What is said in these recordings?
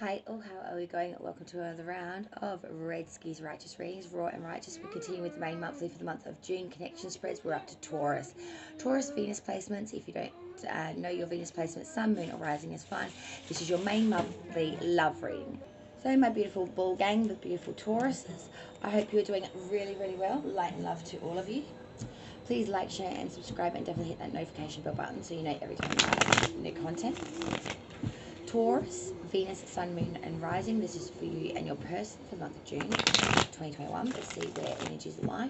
Hi, all, how are we going? Welcome to another round of Red Skis Righteous Readings, Raw and Righteous. We continue with the main monthly for the month of June. Connection spreads, we're up to Taurus. Taurus Venus placements, if you don't know your Venus placements, Sun, Moon or Rising is fine. This is your main monthly love reading. So my beautiful ball gang with beautiful Tauruses, I hope you're doing really, really well. Light and love to all of you. Please like, share and subscribe, and definitely hit that notification bell button so you know every time I have new content. Taurus, Venus, Sun, Moon and Rising. This is for you and your person for the month of June 2021. Let's see where energies lie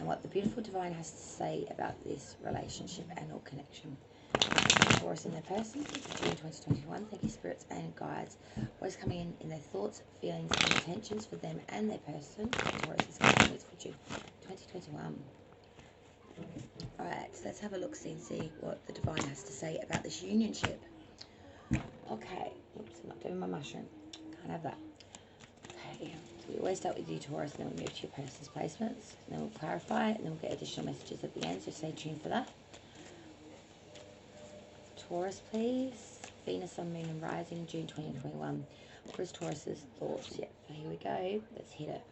and what the beautiful divine has to say about this relationship and or connection. Taurus and their person, June 2021. Thank you, spirits and guides. What is coming in their thoughts, feelings and intentions for them and their person. Taurus is coming with for June 2021. Alright, so let's have a look, see what the divine has to say about this unionship. Okay, oops, I'm not doing my mushroom. Can't have that. Okay, so we always start with you, Taurus, and then we move to your person's placements. And then we'll clarify, and then we'll get additional messages at the end, so stay tuned for that. Taurus, please. Venus, Sun, Moon and Rising, June 2021. What is Taurus's thoughts? Yeah, so here we go. Let's hit it.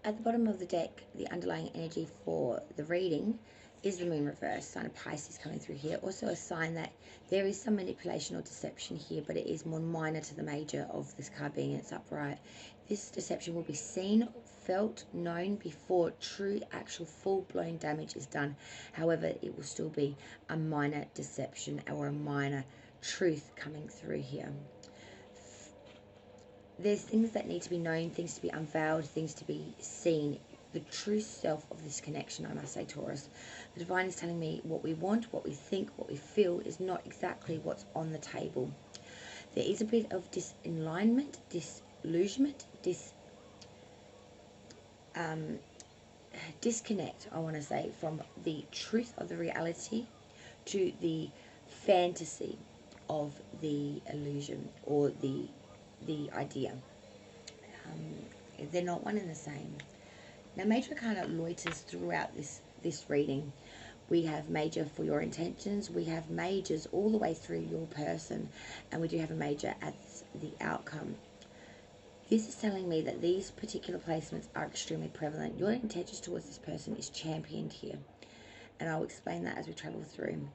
At the bottom of the deck, the underlying energy for the reading is the moon reverse, sign of Pisces coming through here. Also a sign that there is some manipulation or deception here, but it is more minor to the major of this card being in its upright. This deception will be seen, felt, known before true, actual, full-blown damage is done. However, it will still be a minor deception or a minor truth coming through here. There's things that need to be known, things to be unveiled, things to be seen. The true self of this connection, I must say, Taurus. The divine is telling me what we want, what we think, what we feel is not exactly what's on the table. There is a bit of disalignment, disillusionment, disconnect, I want to say, from the truth of the reality to the fantasy of the illusion or the idea. They're not one and the same. Now, Major kind of loiters throughout this reading. We have Major for your intentions. We have Majors all the way through your person. And we do have a Major at the outcome. This is telling me that these particular placements are extremely prevalent. Your intentions towards this person is championed here. And I'll explain that as we travel through.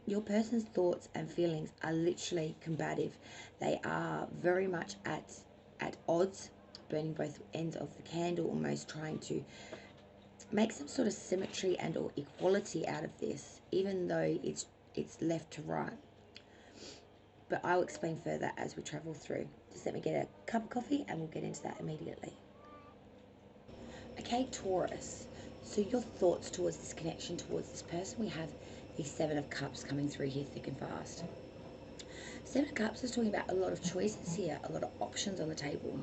Your person's thoughts and feelings are literally combative. They are very much at odds, burning both ends of the candle, almost trying to make some sort of symmetry and or equality out of this, even though it's left to right. But I'll explain further as we travel through. Just let me get a cup of coffee and we'll get into that immediately. Okay, Taurus. So your thoughts towards this connection, towards this person, we have the Seven of Cups coming through here thick and fast. Seven of Cups is talking about a lot of choices here, a lot of options on the table.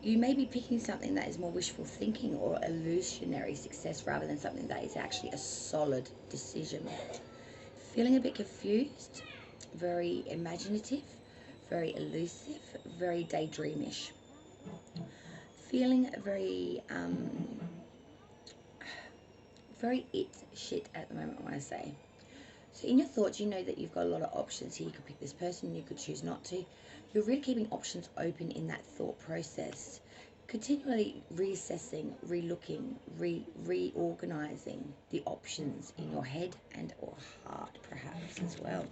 You may be picking something that is more wishful thinking or illusionary success rather than something that is actually a solid decision. Feeling a bit confused, very imaginative, very elusive, very daydreamish. Feeling very it shit at the moment, I want to say. So in your thoughts, you know that you've got a lot of options here. You could pick this person, you could choose not to. You're really keeping options open in that thought process. Continually reassessing, relooking, reorganizing the options in your head and or heart perhaps as well.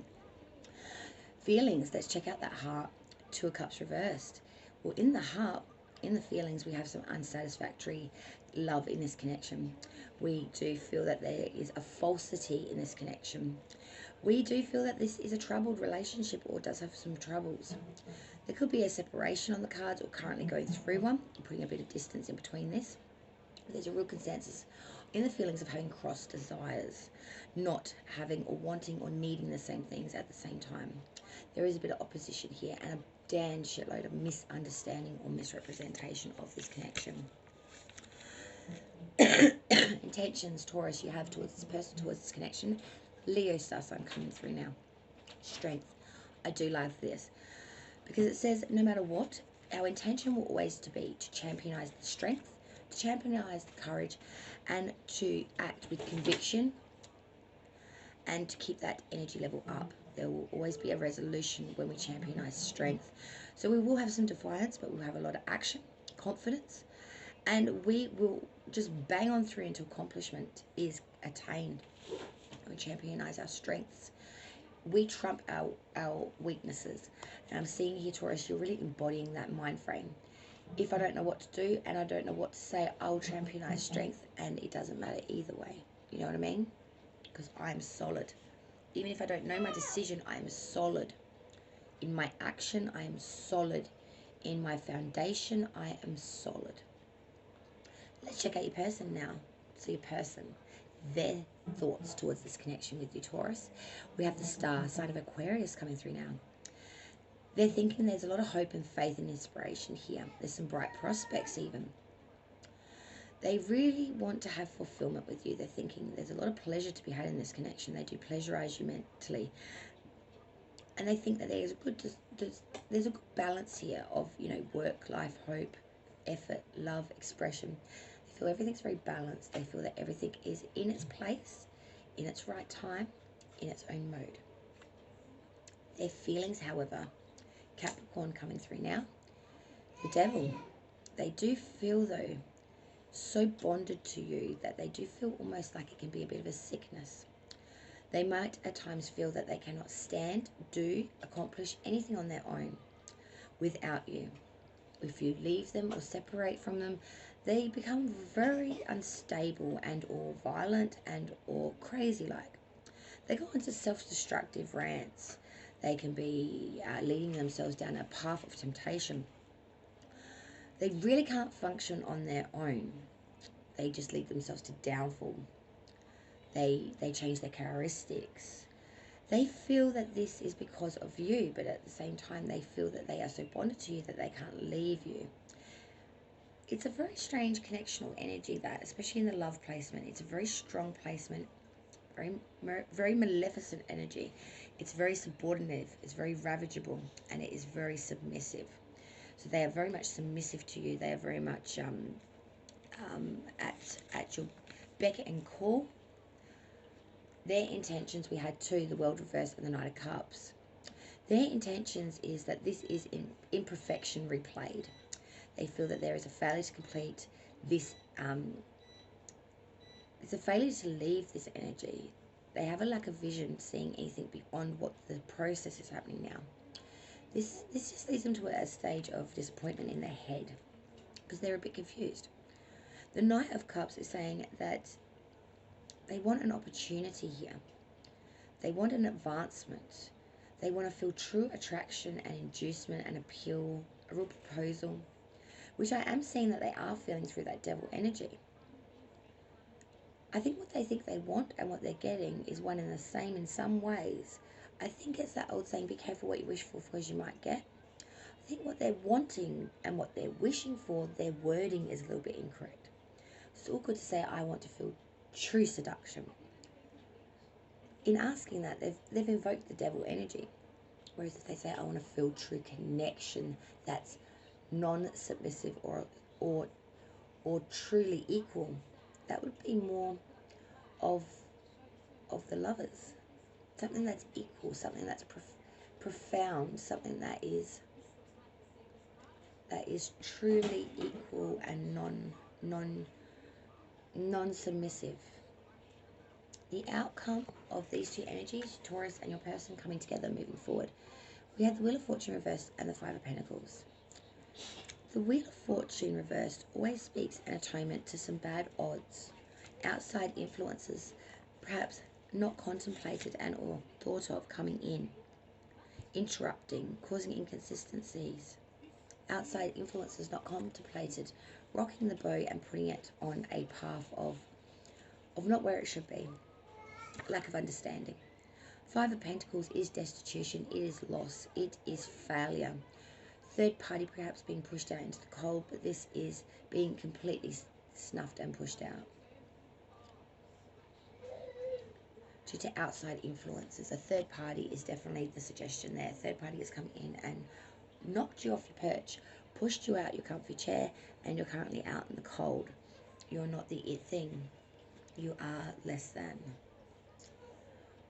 Feelings, let's check out that heart. Two of Cups reversed. Well, in the heart, in the feelings, we have some unsatisfactory love in this connection. We do feel that there is a falsity in this connection. We do feel that this is a troubled relationship or does have some troubles. There could be a separation on the cards or currently going through one, putting a bit of distance in between this. There's a real consensus in the feelings of having cross desires, not having or wanting or needing the same things at the same time. There is a bit of opposition here and a damn shitload of misunderstanding or misrepresentation of this connection. Intentions, Taurus, you have towards this person, towards this connection. Leo star sign coming through now. Strength. I do love this because it says no matter what, our intention will always be to championize the strength, to championize the courage, and to act with conviction and to keep that energy level up. There will always be a resolution when we championize strength. So we will have some defiance, but we'll have a lot of action, confidence, and we will just bang on through until accomplishment is attained. We championize our strengths. We trump our weaknesses. And I'm seeing here, Taurus, you're really embodying that mind frame. If I don't know what to do and I don't know what to say, I'll championize strength, and it doesn't matter either way. You know what I mean? Because I'm solid. Even if I don't know my decision, I am solid. In my action, I am solid. In my foundation, I am solid. Let's check out your person now. So your person, their thoughts towards this connection with you, Taurus. We have the star, sign of Aquarius, coming through now. They're thinking there's a lot of hope and faith and inspiration here. There's some bright prospects even. They really want to have fulfillment with you. They're thinking there's a lot of pleasure to be had in this connection. They do pleasurize you mentally. And they think that there's a good balance here of, you know, work, life, hope, effort, love, expression. They feel everything's very balanced. They feel that everything is in its place, in its right time, in its own mode. Their feelings, however, Capricorn coming through now, the devil, they do feel, though, so bonded to you that they do feel almost like it can be a bit of a sickness. They might at times feel that they cannot stand, do, accomplish anything on their own without you. If you leave them or separate from them, they become very unstable and or violent and or crazy like. They go into self-destructive rants. They can be leading themselves down a path of temptation. They really can't function on their own. They just lead themselves to downfall. They change their characteristics. They feel that this is because of you, but at the same time they feel that they are so bonded to you that they can't leave you. It's a very strange connectional energy, that, especially in the love placement. It's a very strong placement, very maleficent energy. It's very subordinative, it's very ravageable, and it is very submissive. So they are very much submissive to you. They are very much at your beck and call. Their intentions, we had two, the World Reversed and the Knight of Cups. Their intentions is that this is imperfection replayed. They feel that there is a failure to complete this, it's a failure to leave this energy. They have a lack of vision, seeing anything beyond what the process is happening now. This just leads them to a stage of disappointment in their head, because they're a bit confused. The Knight of Cups is saying that they want an opportunity here. They want an advancement. They want to feel true attraction and inducement and appeal, a real proposal, which I am seeing that they are feeling through that devil energy. I think what they think they want and what they're getting is one and the same in some ways. I think it's that old saying, be careful what you wish for because you might get. I think what they're wanting and what they're wishing for, their wording is a little bit incorrect. It's all good to say, I want to feel true seduction. In asking that, they've invoked the devil energy. Whereas if they say, I want to feel true connection that's non-submissive or truly equal, that would be more of the lovers. Something that's equal, something that's profound, something that is truly equal and non-submissive. The outcome of these two energies, Taurus and your person coming together moving forward, we have the Wheel of Fortune reversed and the Five of Pentacles. The Wheel of Fortune reversed always speaks an atonement to some bad odds, outside influences, perhaps not contemplated and or thought of coming in, interrupting, causing inconsistencies. Outside influences not contemplated, rocking the boat and putting it on a path of not where it should be. Lack of understanding. Five of Pentacles is destitution, it is loss, it is failure. Third party perhaps being pushed out into the cold, but this is being completely snuffed and pushed out due to outside influences. A third party is definitely the suggestion there. Third party has come in and knocked you off your perch, pushed you out your comfy chair, and you're currently out in the cold. You're not the it thing. You are less than.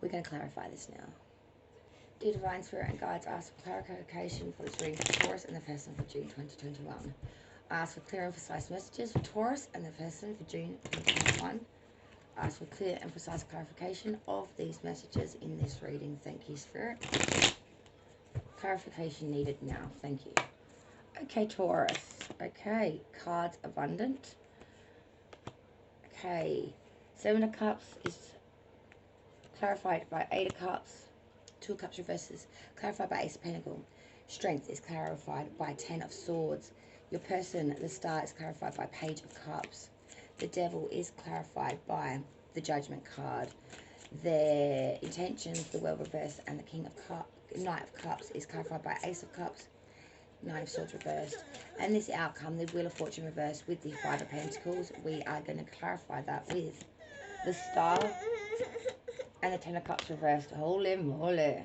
We're going to clarify this now. Dear Divine Spirit and Guides, ask for clarification for this reading for Taurus and the person for June 2021. Ask for clear and precise messages for Taurus and the person for June 2021. Ask for clear and precise clarification of these messages in this reading. Thank you, Spirit. Clarification needed now. Thank you. Okay, Taurus. Okay, cards abundant. Okay, Seven of Cups is clarified by Eight of Cups. Two of Cups reverses, clarified by Ace of Pentacles. Strength is clarified by Ten of Swords. Your person, the Star, is clarified by Page of Cups. The Devil is clarified by the Judgment card. Their intentions, the World reversed, and the King of Cups, Knight of Cups, is clarified by Ace of Cups, Nine of Swords reversed. And this outcome, the Wheel of Fortune reversed with the Five of Pentacles, we are going to clarify that with the Star and the Ten of Cups reversed. Holy moly.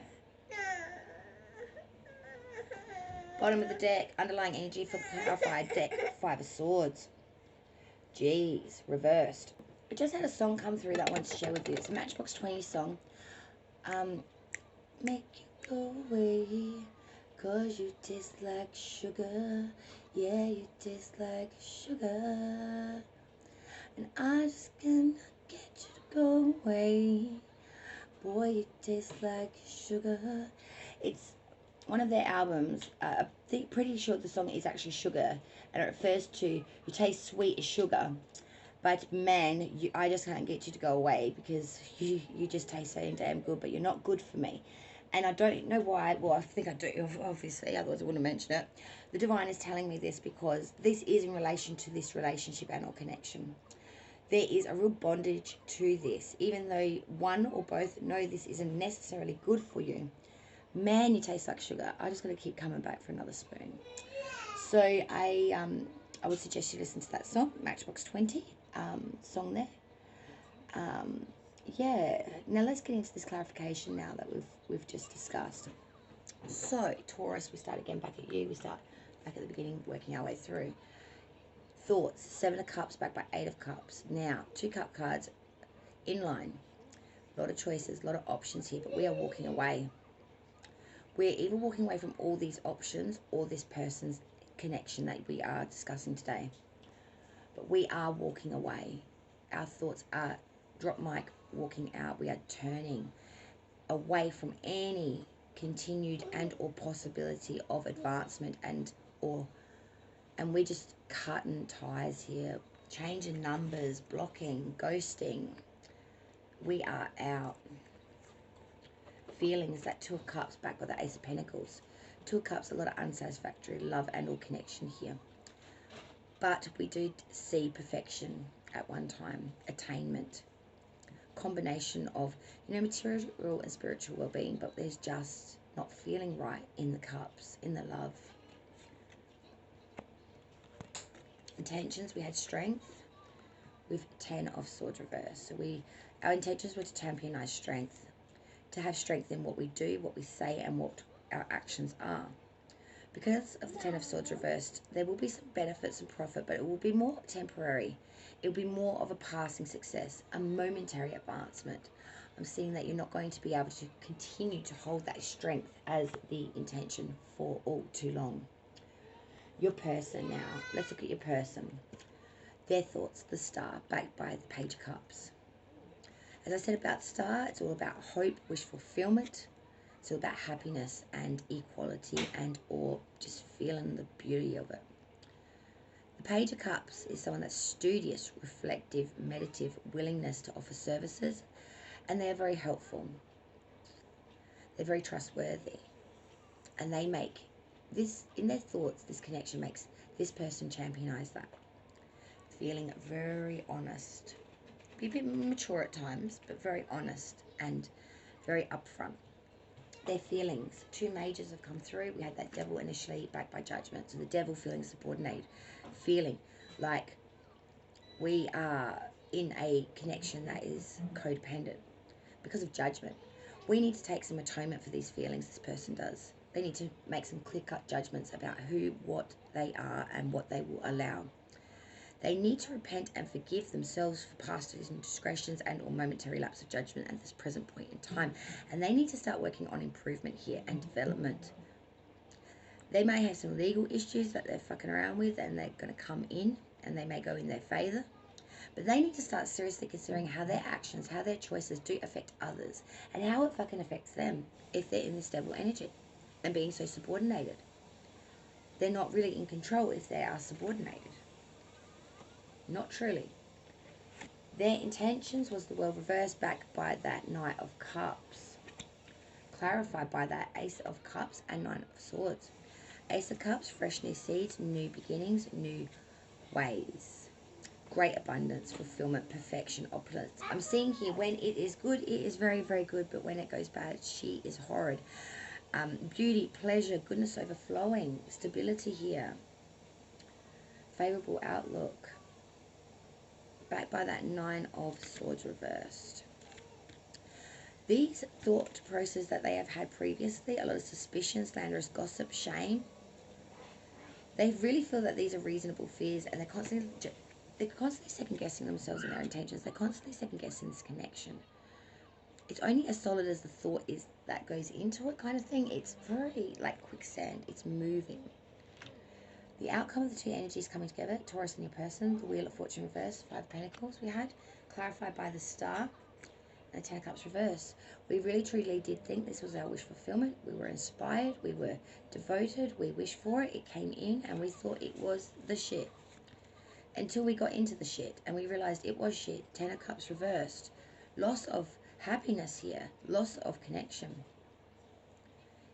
Bottom of the deck, underlying energy for the clarified deck, Five of Swords. Jeez, reversed. I just had a song come through that I want to share with you. It's a Matchbox 20 song. Make you go away, 'cause you taste like sugar. Yeah, you taste like sugar. And I just cannot get you to go away. Boy, you taste like sugar. It's one of their albums. I think pretty sure the song is actually Sugar, and it refers to you taste sweet as sugar, but man, I just can't get you to go away because you just taste so damn good, but you're not good for me. And I don't know why. Well, I think I do, obviously, otherwise I wouldn't mention it. The Divine is telling me this because this is in relation to this relationship and or connection. There is a real bondage to this, even though one or both know this isn't necessarily good for you. Man, you taste like sugar. I just got to keep coming back for another spoon. So I would suggest you listen to that song, Matchbox 20 song there. Yeah. Now let's get into this clarification now that we've just discussed. So Taurus, we start again back at you. We start back at the beginning, working our way through. Thoughts, Seven of Cups back by Eight of Cups. Now, two cup cards in line. A lot of choices, a lot of options here, but we are walking away. We're either walking away from all these options or this person's connection that we are discussing today. But we are walking away. Our thoughts are drop mic, walking out. We are turning away from any continued and or possibility of advancement and we're just cutting ties here, changing numbers, blocking, ghosting. We are out. Feelings, that Two of Cups back with the Ace of Pentacles. Two of Cups, a lot of unsatisfactory love and or connection here. But we do see perfection at one time, attainment, combination of, material and spiritual well-being, but there's just not feeling right in the cups, in the love. Intentions, we had strength with Ten of Swords reversed. So our intentions were to championize strength, to have strength in what we do, what we say, and what our actions are. Because of the Ten of Swords reversed, there will be some benefits and profit, but it will be more temporary. It will be more of a passing success, a momentary advancement. I'm seeing that you're not going to be able to continue to hold that strength as the intention for all too long. Your person now. Let's look at your person. Their thoughts, the Star, backed by the Page of Cups. As I said about Star, it's all about hope, wish fulfillment. It's all about happiness and equality and or just feeling the beauty of it. The Page of Cups is someone that's studious, reflective, meditative, willingness to offer services, and they're very helpful. They're very trustworthy, and they make this, in their thoughts, this connection makes this person championize that. Feeling very honest. Be a bit mature at times, but very honest and very upfront. Their feelings, two majors have come through. We had that Devil initially, backed by Judgment. So the Devil feeling subordinate, feeling like we are in a connection that is codependent because of Judgment. We need to take some atonement for these feelings. This person does. They need to make some clear-cut judgments about who, what they are, and what they will allow. They need to repent and forgive themselves for past indiscretions and or momentary lapse of judgment at this present point in time. And they need to start working on improvement here and development. They may have some legal issues that they're fucking around with and they're going to come in and they may go in their favour. But they need to start seriously considering how their actions, how their choices do affect others and how it fucking affects them if they're in this devil energy and being so subordinated. They're not really in control if they are subordinated. Not truly. Their intentions was the world reversed back by that Knight of Cups. Clarified by that Ace of Cups and Nine of Swords. Ace of Cups, fresh new seeds, new beginnings, new ways. Great abundance, fulfillment, perfection, opulence. I'm seeing here when it is good, it is very, very good. But when it goes bad, she is horrid. Beauty, pleasure, goodness overflowing. Stability here. Favourable outlook. Backed by that Nine of Swords reversed. These thought processes that they have had previously, a lot of suspicion, slanderous gossip, shame, they really feel that these are reasonable fears and they're constantly second guessing themselves and their intentions. They're constantly second guessing this connection. It's only as solid as the thought is that goes into it, kind of thing. It's very like quicksand. It's moving. The outcome of the two energies coming together, Taurus and your person, the Wheel of Fortune reversed, Five of Pentacles we had, clarified by the Star, and the Ten of Cups reverse. We really truly did think this was our wish fulfillment. We were inspired, we were devoted, we wished for it, it came in, and we thought it was the shit. Until we got into the shit, and we realized it was shit. Ten of Cups reversed. Loss of happiness here, loss of connection.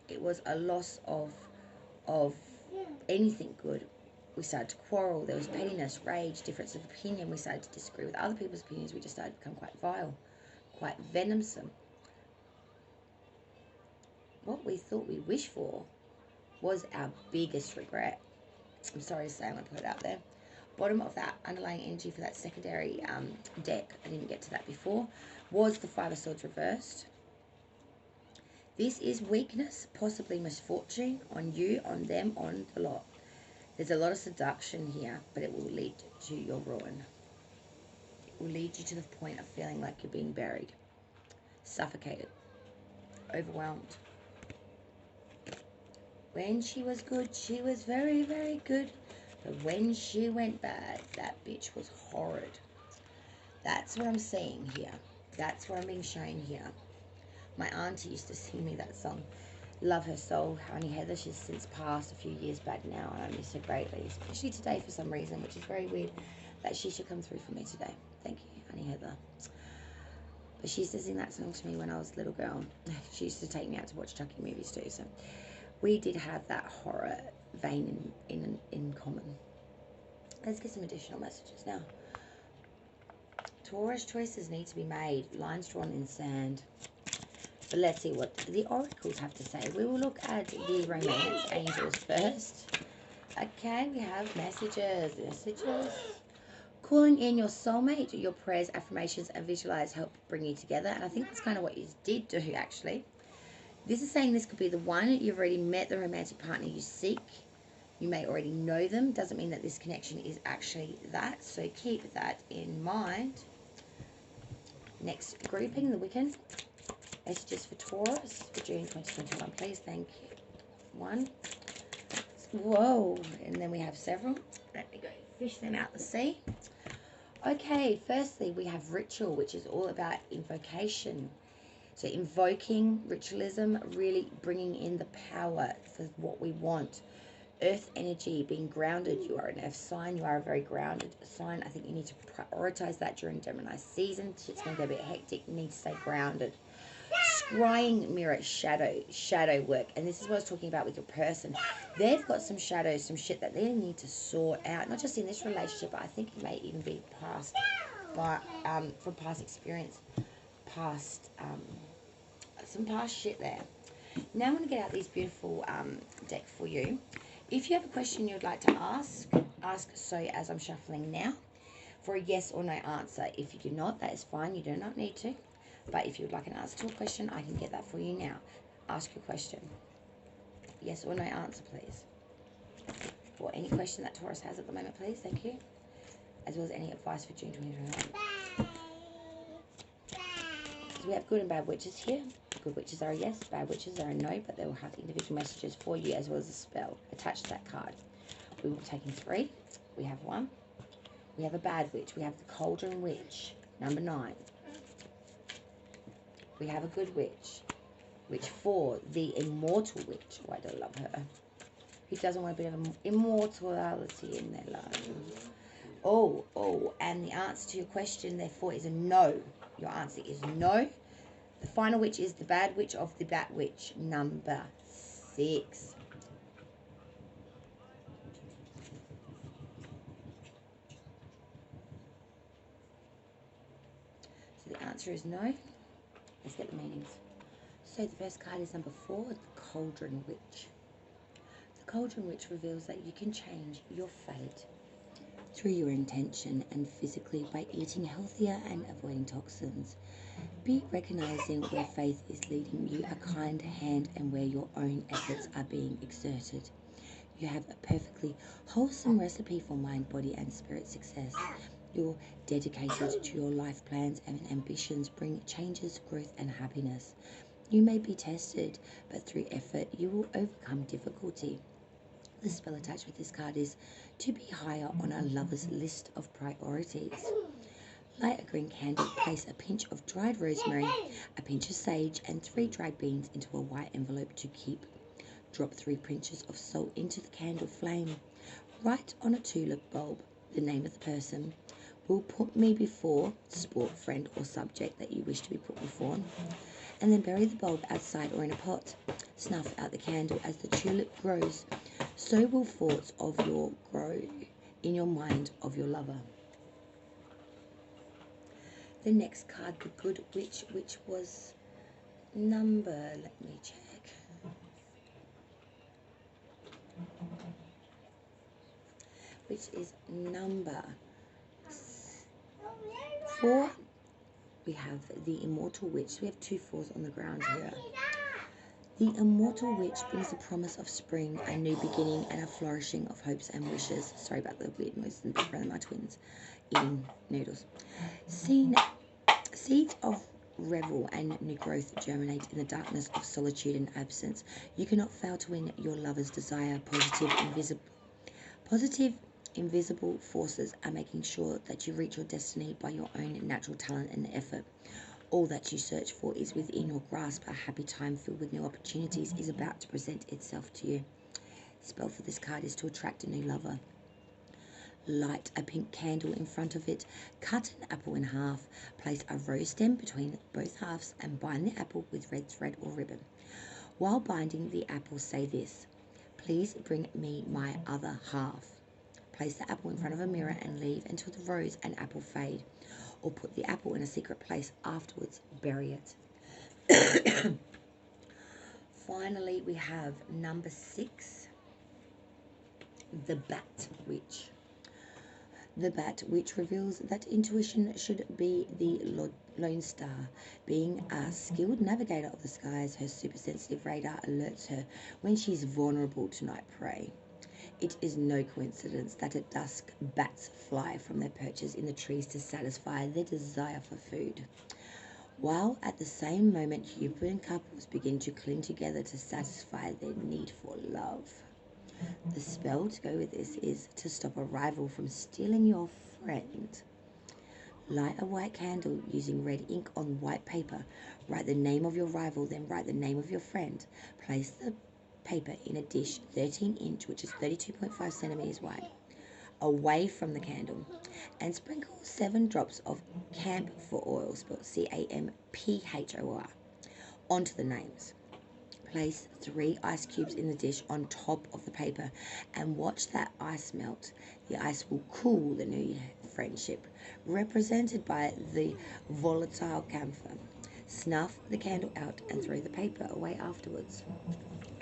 It was a loss of anything good. We started to quarrel, there was pettiness, rage, difference of opinion. We started to disagree with other people's opinions. We just started to become quite vile, quite venomsome. What we thought we wished for was our biggest regret. I'm sorry to say, I'm going to put it out there. Bottom of that underlying energy for that secondary deck, I didn't get to that before, was the Five of Swords reversed. This is weakness, possibly misfortune on you, on them, on the lot. There's a lot of seduction here, but it will lead to your ruin. It will lead you to the point of feeling like you're being buried, suffocated, overwhelmed. When she was good, she was very, very good. But when she went bad, that bitch was horrid. That's what I'm seeing here. That's what I'm being shown here. My auntie used to sing me that song. Love her soul, Honey Heather. She's since passed a few years back now, and I miss her greatly, especially today for some reason, which is very weird that she should come through for me today. Thank you, Honey Heather. But she used to sing that song to me when I was a little girl. She used to take me out to watch Chucky movies too, so we did have that horror vein in common. Let's get some additional messages now. Taurus, choices need to be made. Lines drawn in sand. But let's see what the oracles have to say. We will look at the romance angels first. Okay, we have messages. Calling in your soulmate. Your prayers, affirmations, and visualize help bring you together. And I think that's kind of what you did do, actually. This is saying this could be the one. You've already met the romantic partner you seek. You may already know them. Doesn't mean that this connection is actually that. So keep that in mind. Next grouping, the Wiccan. Messages for Taurus for June 2021, please. Thank you. One. Whoa. And then we have several. Let me go fish them out the sea. Okay, firstly, we have ritual, which is all about invocation. So invoking, ritualism, really bringing in the power for what we want. Earth energy, being grounded. You are an earth sign. You are a very grounded sign. I think you need to prioritize that during Gemini season. Shit's going to get a bit hectic. You need to stay grounded. Scrying mirror, shadow work. And this is what I was talking about with your person. They've got some shadows, some shit that they need to sort out. Not just in this relationship, but I think it may even be past, but from past experience, past some past shit there. Now I'm going to get out these beautiful deck for you. If you have a question you'd like to ask so as I'm shuffling now for a yes or no answer. If you do not, that is fine. You do not need to. But if you would like an answer to a question, I can get that for you now. Ask your question. Yes or no answer, please. For any question that Taurus has at the moment, please. Thank you. as well as any advice for June 2021. So we have good and bad witches here. Good witches are a yes, bad witches are a no, but they will have individual messages for you as well as a spell attached to that card. We will be taking 3. We have 1. We have a bad witch. We have the Cauldron Witch, number 9. We have a good witch. Witch 4, the Immortal Witch. Oh, I don't love her. Who doesn't want a bit of immortality in their life? Oh, and the answer to your question, therefore, is a no. Your answer is no. The final witch is the bad witch of the Bat Witch, number 6. So the answer is no. Let's get the meanings. So the first card is number 4, the Cauldron Witch. The Cauldron Witch reveals that you can change your fate through your intention and physically by eating healthier and avoiding toxins. Be recognizing where faith is leading you a kind hand and where your own efforts are being exerted. You have a perfectly wholesome recipe for mind, body, and spirit success. You're dedicated to your life plans and ambitions bring changes, growth, and happiness. You may be tested, but through effort you will overcome difficulty. The spell attached with this card is to be higher on a lover's list of priorities. Light a green candle, place a pinch of dried rosemary, a pinch of sage, and 3 dried beans into a white envelope to keep. Drop 3 pinches of salt into the candle flame. Write on a tulip bulb the name of the person. Will put me before, sport, friend, or subject that you wish to be put before. And then bury the bulb outside or in a pot. Snuff out the candle as the tulip grows. So will thoughts of your grow in your mind of your lover. The next card, the Good Witch, which was number, let me check. Which is number 4. We have the Immortal Witch. We have 2 4s on the ground here. The Immortal Witch brings the promise of spring, a new beginning, and a flourishing of hopes and wishes. Sorry about the weird noise in the background of my twins eating noodles. Seeds of revel and new growth germinate in the darkness of solitude and absence. You cannot fail to win your lover's desire. Positive, invisible forces are making sure that you reach your destiny by your own natural talent and effort. All that you search for is within your grasp. A happy time filled with new opportunities is about to present itself to you. The spell for this card is to attract a new lover. Light a pink candle in front of it. Cut an apple in half. Place a rose stem between both halves and bind the apple with red thread or ribbon. While binding the apple, say this: "Please bring me my other half." Place the apple in front of a mirror and leave until the rose and apple fade. Or put the apple in a secret place afterwards. Bury it. Finally, we have number 6, the Bat Witch. The Bat Witch reveals that intuition should be the lone star. Being a skilled navigator of the skies, her super-sensitive radar alerts her when she's vulnerable to night prey. It is no coincidence that at dusk, bats fly from their perches in the trees to satisfy their desire for food, while at the same moment human couples begin to cling together to satisfy their need for love. The spell to go with this is to stop a rival from stealing your friend. Light a white candle using red ink on white paper. Write the name of your rival, then write the name of your friend. Place the paper in a dish 13-inch, which is 32.5 centimeters wide, away from the candle, and sprinkle 7 drops of camphor oil, spelled CAMPHOR, onto the names. Place 3 ice cubes in the dish on top of the paper and watch that ice melt. The ice will cool the new friendship, represented by the volatile camphor. Snuff the candle out and throw the paper away afterwards.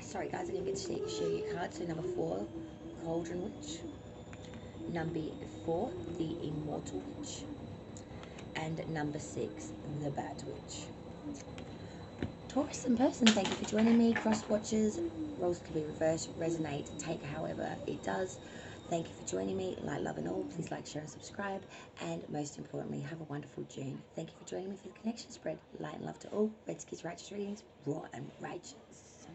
Sorry guys, I didn't get to show you cards. So number 4, Cauldron Witch. Number 4, the Immortal Witch. And number 6, the Bat Witch. Taurus in person, thank you for joining me. Cross watches, roles can be reversed, resonate, take however it does. Thank you for joining me. Light, love, and all. Please like, share, and subscribe. And most importantly, have a wonderful June. Thank you for joining me for the connection spread. Light and love to all. Red Skis Righteous Readings, raw and rage.